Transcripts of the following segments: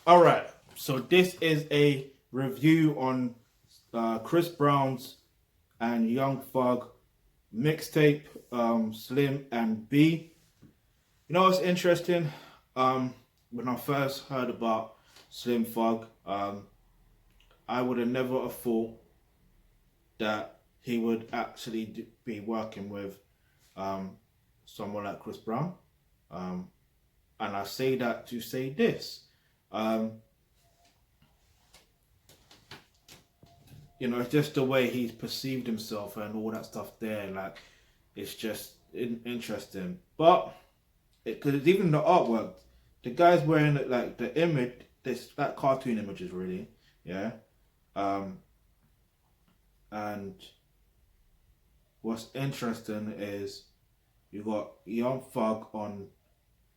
Alright, so this is a review on Chris Brown's and Young Thug mixtape, Slim and B. You know what's interesting? When I first heard about Slim Thug, I would have never have thought that he would actually be working with someone like Chris Brown. And I say that to say this. It's just the way he's perceived himself and all that stuff there. Like, it's just interesting. But, because even the artwork, the guy's wearing like the image, this like cartoon images really, yeah. And what's interesting is you got Young Thug on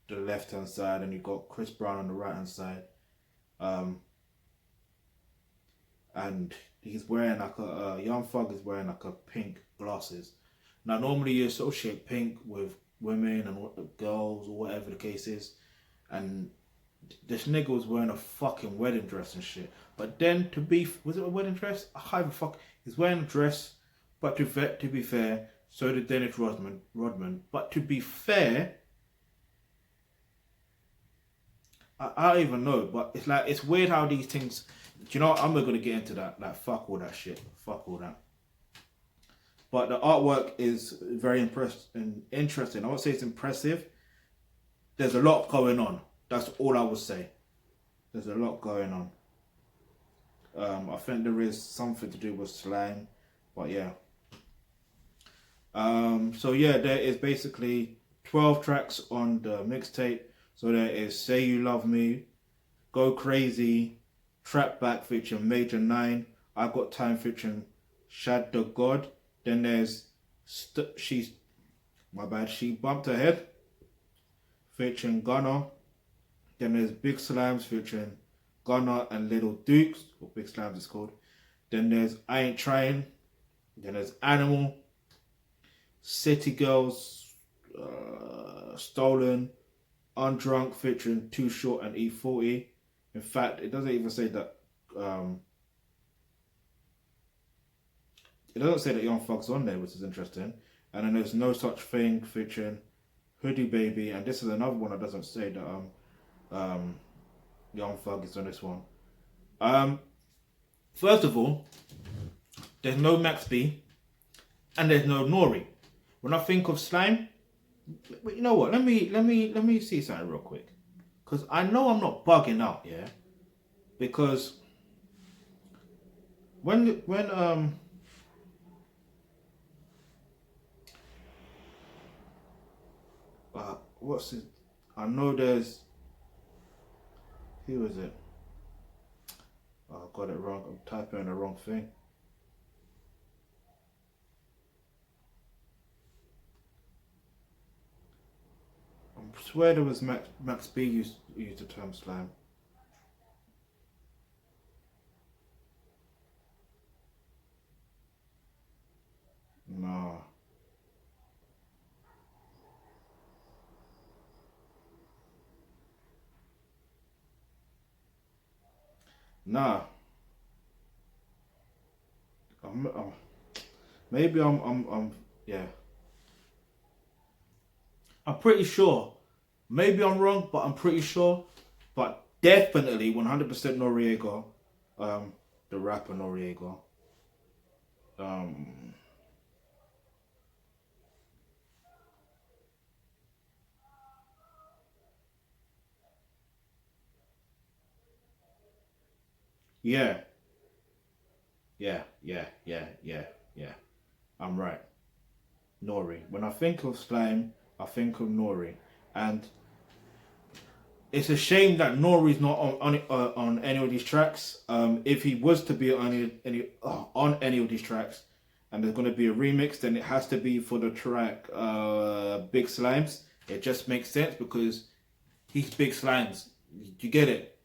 the left hand side and you got Chris Brown on the right hand side. And he's wearing like Young Thug is wearing like a pink glasses. Now normally you associate pink with women and girls or whatever the case is, and this nigga was wearing a fucking wedding dress and shit. But then was it a wedding dress? I can't even fuck. He's wearing a dress, but to be fair, so did Dennis Rodman. But to be fair, I don't even know, but it's weird how these things. Do you know what? I'm not gonna get into that. Like, fuck all that shit. Fuck all that. But the artwork is very interesting. I won't say it's impressive. There's a lot going on. That's all I would say. There's a lot going on. I think there is something to do with slang, but yeah. So yeah, there is basically 12 tracks on the mixtape. So there is Say You Love Me, Go Crazy, Trap Back featuring Major 9, I Got Time featuring Shad the God. Then there's She Bumped Her Head featuring Gunna. Then there's Big Slimes featuring Gunna and Little Dukes, or Big Slimes it's called. Then there's I Ain't Trying. Then there's Animal, City Girls, Stolen, Undrunk featuring Too Short and E40. In fact, it doesn't even say that. It doesn't say that Young Thug's on there, which is interesting. And then there's No Such Thing featuring Hoodie Baby, and this is another one that doesn't say that Young Thug is on this one. First of all, there's no Max B, and there's no Nori. When I think of Slime, you know what? Let me see something real quick, because I know I'm not bugging out, yeah. Because when what's it? I know there's. Who is it? Oh, I got it wrong. I'm typing in the wrong thing. I swear there was Max B used the term slam. No. Nah. Maybe I'm yeah. I'm pretty sure. Maybe I'm wrong, but I'm pretty sure. But definitely 100% Noriega. The rapper Noriega. Yeah. Yeah. I'm right. Nori. When I think of Slime, I think of Nori. And it's a shame that Nori's not on any of these tracks. If he was to be on any of these tracks, and there's going to be a remix, then it has to be for the track Big Slimes. It just makes sense because he's Big Slimes. You get it?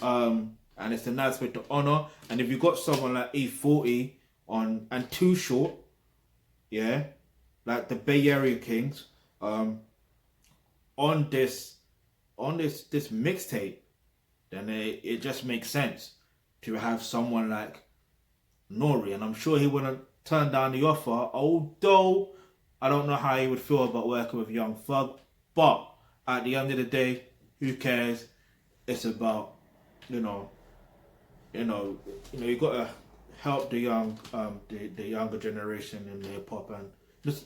And it's a nice way to honor. And if you got someone like E40 on and Too Short, yeah, like the Bay Area Kings, on this mixtape, then it just makes sense to have someone like Nori. And I'm sure he wouldn't turn down the offer, although I don't know how he would feel about working with Young Thug. But at the end of the day, who cares? It's about, you gotta help the young, the younger generation in hip hop, and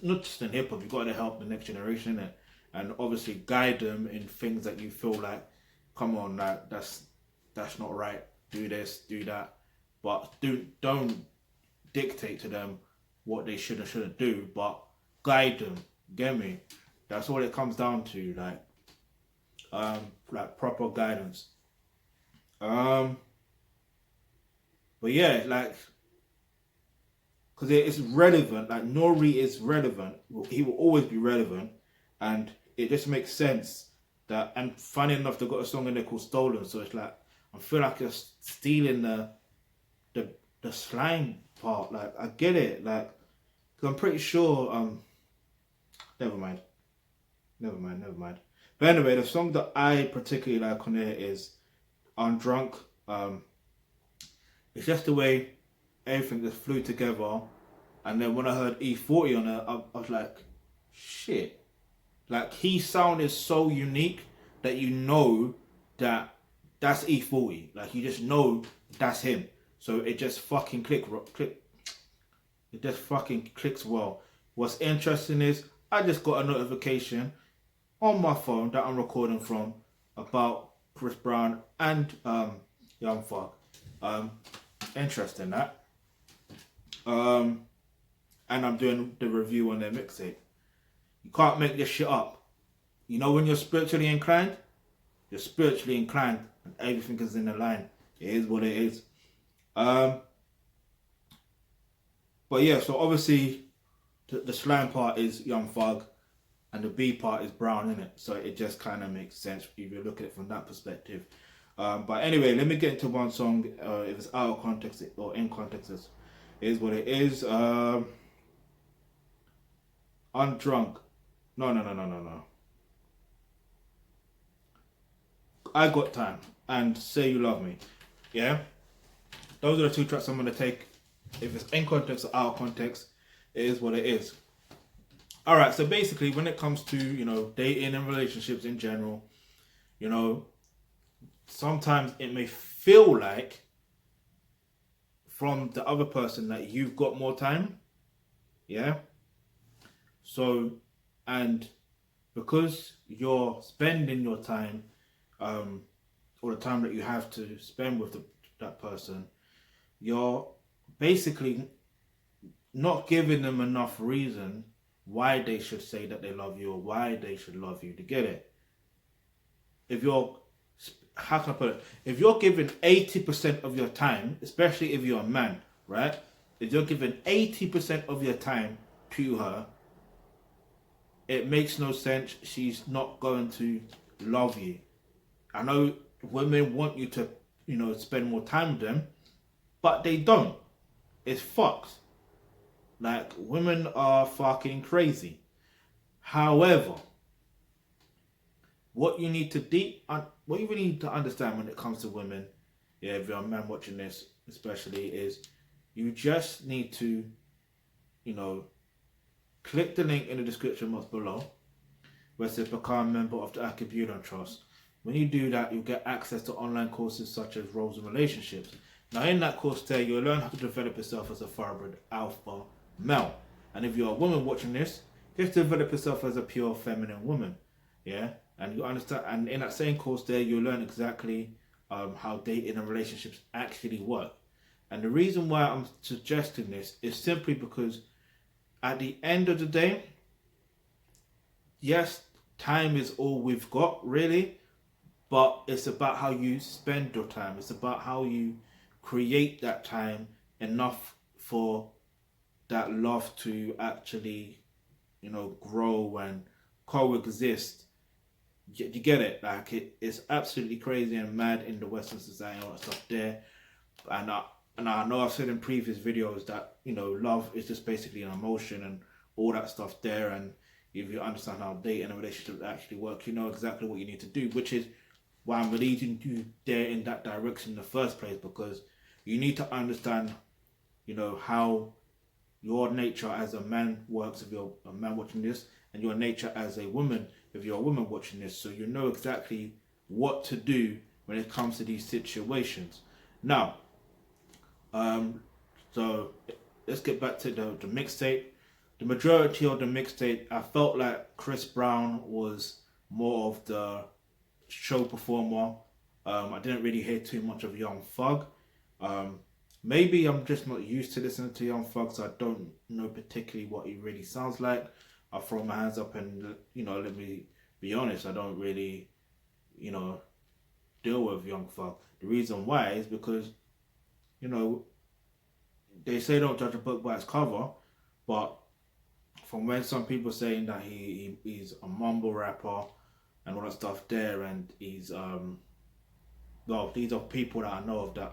not just in hip hop. You gotta help the next generation, and obviously guide them in things that you feel like, come on, that's not right. Do this, do that, but don't dictate to them what they should or shouldn't do, but guide them. Get me? That's all it comes down to, like proper guidance. But yeah, because it's relevant. Like Nori is relevant. He will always be relevant, and it just makes sense that. And funny enough, they got a song in there called "Stolen," so it's like I feel like you're stealing the slang part. Like I get it. Like, cause I'm pretty sure. Never mind. But anyway, the song that I particularly like on there is "Undrunk." It's just the way everything just flew together. And then when I heard E40 on it, I was like, shit. Like, he sounded so unique that you know that that's E40. Like, you just know that's him. So it just fucking click. It just fucking clicks well. What's interesting is I just got a notification on my phone that I'm recording from about Chris Brown and Young Thug. Interesting that. And I'm doing the review on their mixtape. You can't make this shit up. You know when you're spiritually inclined? You're spiritually inclined and everything is in the line. It is what it is. But yeah, so obviously the slang part is Young Thug and the B part is Brown, innit? So it just kind of makes sense if you look at it from that perspective. But anyway, let me get into one song. If it's out of context or in context, it is what it is. Undrunk. No. I Got Time and Say You Love Me. Yeah? Those are the two tracks I'm going to take. If it's in context or out of context, it is what it is. Alright, so basically when it comes to, dating and relationships in general, sometimes it may feel like from the other person that you've got more time. Yeah? So, and because you're spending your time, or the time that you have to spend with that person, you're basically not giving them enough reason why they should say that they love you or why they should love you. To get it? How can I put it? If you're giving 80% of your time, especially if you're a man, right? If you're giving 80% of your time to her, it makes no sense. She's not going to love you. I know women want you to, spend more time with them, but they don't. It's fucked. Like, women are fucking crazy. However, what you need to understand when it comes to women, if you're a man watching this especially, is you just need to, click the link in the description box below where it says become a member of the Thealkebulantrust. When you do that, you'll get access to online courses such as roles and relationships. Now in that course there, you'll learn how to develop yourself as a thoroughbred alpha male. And if you're a woman watching this, just develop yourself as a pure feminine woman. Yeah? And you understand, and in that same course there, you'll learn exactly how dating and relationships actually work. And the reason why I'm suggesting this is simply because at the end of the day, yes, time is all we've got, really, but it's about how you spend your time. It's about how you create that time enough for that love to actually, grow and coexist. You get it? Like, it's absolutely crazy and mad in the Western society and all that stuff there. And I know I've said in previous videos that, love is just basically an emotion and all that stuff there. And if you understand how dating and relationships actually work, you know exactly what you need to do, which is why I'm leading you there in that direction in the first place, because you need to understand, how your nature as a man works if you're a man watching this, and your nature as a woman if you're a woman watching this, so you know exactly what to do when it comes to these situations. Now, so let's get back to the mixtape. The majority of the mixtape, I felt like Chris Brown was more of the show performer. I didn't really hear too much of Young Thug. Maybe I'm just not used to listening to Young Thug, so I don't know particularly what he really sounds like. I throw my hands up and, let me be honest, I don't really, deal with Young Thug. The reason why is because, they say don't judge a book by its cover, but from when some people saying that he's a mumble rapper and all that stuff there, and he's well, these are people that I know of that,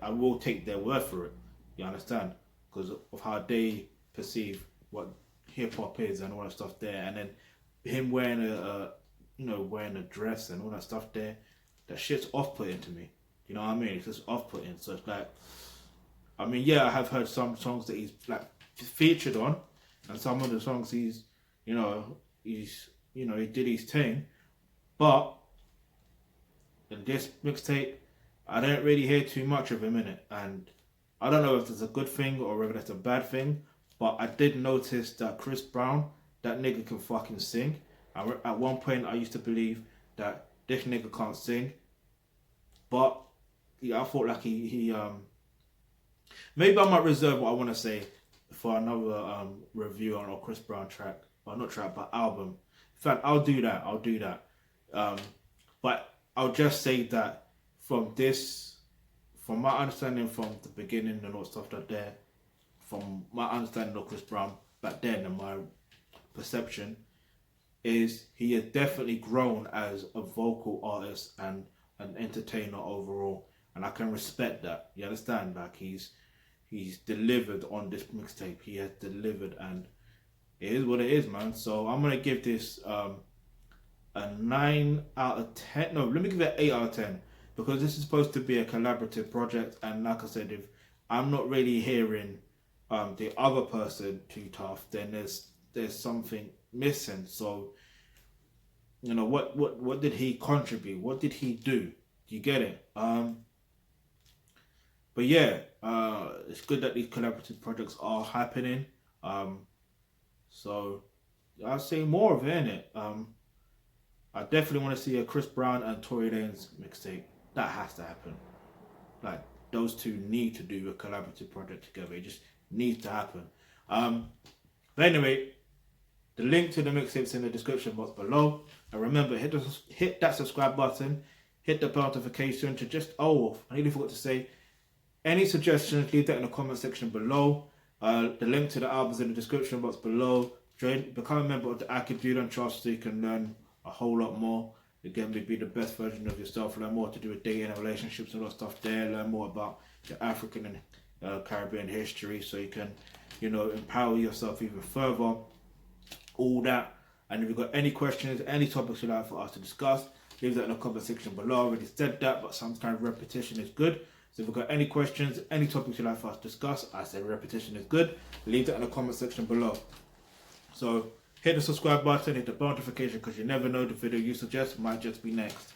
I will take their word for it. You understand? Because of how they perceive what hip hop is and all that stuff there, and then him wearing wearing a dress and all that stuff there, that shit's off-putting to me. You know what I mean? It's just off-putting. So it's like, I mean, yeah, I have heard some songs that he's like featured on, and some of the songs he did his thing, but in this mixtape, I didn't really hear too much of him in it, and I don't know if it's a good thing or whether it's a bad thing, but I did notice that Chris Brown, that nigga can fucking sing. At one point, I used to believe that this nigga can't sing, but yeah, I thought like he maybe I might reserve what I want to say for another review on a Chris Brown track, or not track, but album. In fact, I'll do that. But I'll just say that from my understanding from the beginning and all stuff like there, from my understanding of Chris Brown back then and my perception, is he has definitely grown as a vocal artist and an entertainer overall, and I can respect that. You understand? Like he's delivered on this mixtape. He has delivered, and it is what it is, man. So I'm gonna give this a 9 out of 10. No, let me give it an 8 out of 10, because this is supposed to be a collaborative project, and like I said, if I'm not really hearing the other person too tough, then there's something missing. So what did he contribute? What did he do? Do you get it? But yeah, it's good that these collaborative projects are happening. So I'll say more of it, innit? I definitely want to see a Chris Brown and Tory Lanez mixtape. That has to happen. Like, those two need to do a collaborative project together. It just needs to happen. But anyway, the link to the mixtape's in the description box below. And remember, hit that subscribe button, hit the bell notification to just, I nearly forgot to say, any suggestions, leave that in the comment section below. The link to the albums in the description box below. Become a member of the Thealkebulantrust so you can learn a whole lot more. Again, be the best version of yourself. Learn more to do with dating and relationships and all that stuff there. Learn more about the African and Caribbean history so you can, empower yourself even further. All that. And if you've got any questions, any topics you'd like for us to discuss, leave that in the comment section below. I already said that, but sometimes repetition is good. So if you've got any questions, any topics you'd like for us to discuss, I said repetition is good. Leave that in the comment section below. So hit the subscribe button, hit the bell notification, because you never know, the video you suggest might just be next.